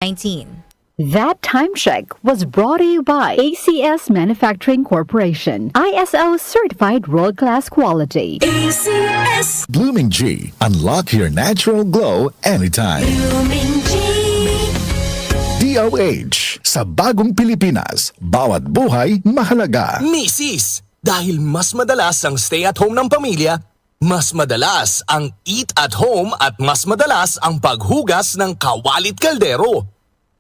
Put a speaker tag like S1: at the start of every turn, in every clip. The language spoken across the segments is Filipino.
S1: 19.
S2: That time check was brought to you by ACS Manufacturing Corporation, ISO certified world-class quality.
S3: ACS
S4: Blooming G. Unlock your natural glow anytime.
S3: Blooming G.
S4: DOH. Sa bagong Pilipinas, bawat buhay mahalaga.
S5: Misis, dahil mas madalas ang stay at home ng pamilya, mas madalas ang eat at home at mas madalas ang paghugas ng kawalit kaldero.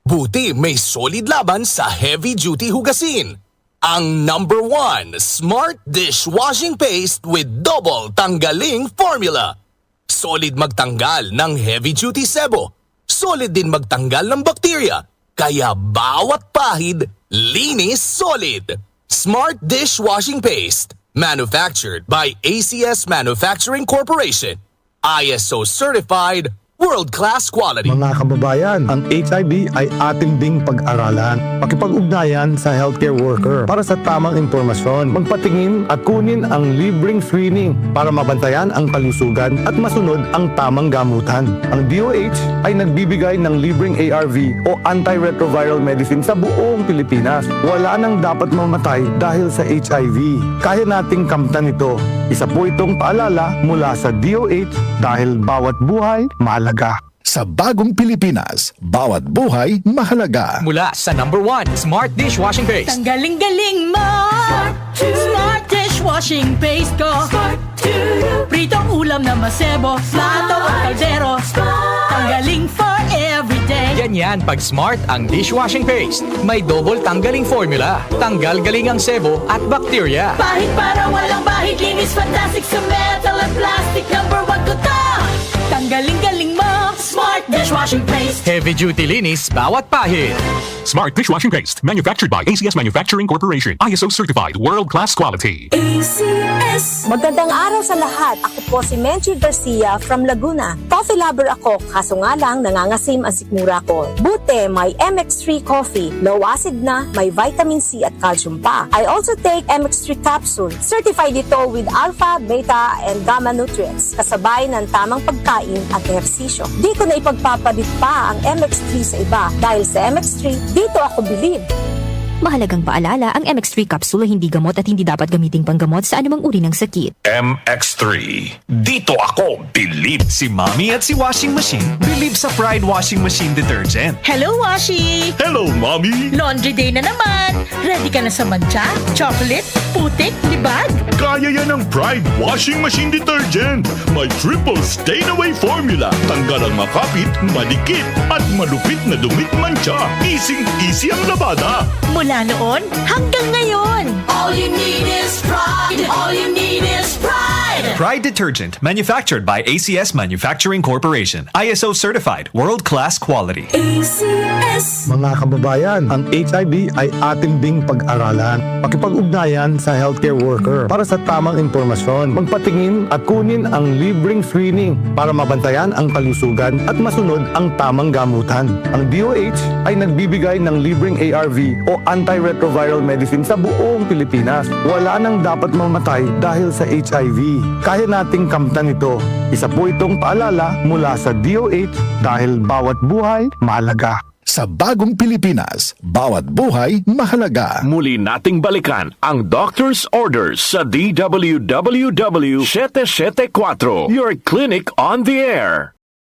S5: Buti may solid laban sa heavy-duty hugasin. Ang number 1 Smart Dishwashing Paste with double tanggaling formula. Solid magtanggal ng heavy-duty sebo. Solid din magtanggal ng bakterya. Kaya bawat pahid, linis solid. Smart Dishwashing Paste. Manufactured by ACS Manufacturing Corporation. ISO certified, world-class quality.
S6: Mga kababayan, ang HIV ay ating ding pag-aralan. Pakipag-ugnayan sa healthcare worker para sa tamang impormasyon. Magpatingin at kunin ang libreng screening para mabantayan ang kalusugan at masunod ang tamang gamutan. Ang DOH ay nagbibigay ng libreng ARV o antiretroviral medicine sa buong Pilipinas. Wala nang dapat mamatay dahil sa HIV. Kaya nating kamtan ito. Isa po itong paalala mula sa DOH dahil bawat buhay mahalaga.
S4: Sa bagong Pilipinas, bawat buhay mahalaga.
S7: Mula sa number 1 Smart Dishwashing Paste.
S3: Tanggaling-galing mo. Smart Dishwashing Paste ko. Pritong ulam na masebo. Plato o kaldero. Tanggaling for everyday.
S7: Ganyan pag Smart ang dishwashing paste. May double tanggaling formula. Tanggal galing ang sebo at bakterya.
S3: Pahit para walang bahid. Linis fantastic sa metal at plastic. Number 1 ko to. Tanggaling-galing mo. Smart Dishwashing Paste.
S7: Heavy duty linis bawat pahid.
S8: Smart Dishwashing Paste, manufactured by ACS Manufacturing Corporation. ISO certified, world-class quality.
S3: ACS.
S9: Magandang araw sa lahat. Ako po si Menchie Garcia from Laguna. Coffee lover ako, kaso nga lang nangangasim ang sikmura ko. Buti, may MX3 coffee. Low acid na, may vitamin C at calcium pa. I also take MX3 capsule. Certified ito with alpha, beta, and gamma nutrients. Kasabay ng tamang pagkain at ehersisyo. Di ko na ipagpapalit pa ang MX3 sa iba. Dahil sa MX3, dito ako bilib.
S1: Mahalagang paalala, ang MX3 capsule ay hindi gamot at hindi dapat gamiting panggamot sa anumang uri ng sakit.
S10: MX3. Dito ako, bilib.
S11: Si Mommy at si Washing Machine, bilib sa Pride Washing Machine Detergent.
S3: Hello, Washi!
S10: Hello, Mommy.
S3: Laundry day na naman! Ready ka na sa mancha, chocolate, putik, libag?
S10: Kaya yan ang Pride Washing Machine Detergent. May triple stain-away formula. Tanggal ang makapit, malikit, at malupit na dumit mancha. Easy ang labada.
S3: Mula noon hanggang ngayon. All you need is pride. All you need is pride.
S11: Pride Detergent, manufactured by ACS Manufacturing Corporation. ISO certified, world-class quality.
S3: ACS.
S6: Mga kababayan, ang HIV ay ating ding pag-aralan. Pakipag-ugnayan sa healthcare worker para sa tamang impormasyon. Magpatingin at kunin ang libreng screening para mabantayan ang kalusugan at masunod ang tamang gamutan. Ang DOH ay nagbibigay ng libreng ARV o antiretroviral medicine sa buong Pilipinas. Wala nang dapat mamatay dahil sa HIV. Kaya nating kamtan ito. Isa po itong paalala mula sa DOH dahil bawat buhay mahalaga.
S4: Sa bagong Pilipinas, bawat buhay mahalaga.
S10: Muli nating balikan ang doctor's orders sa DWWW 774, your clinic on the air.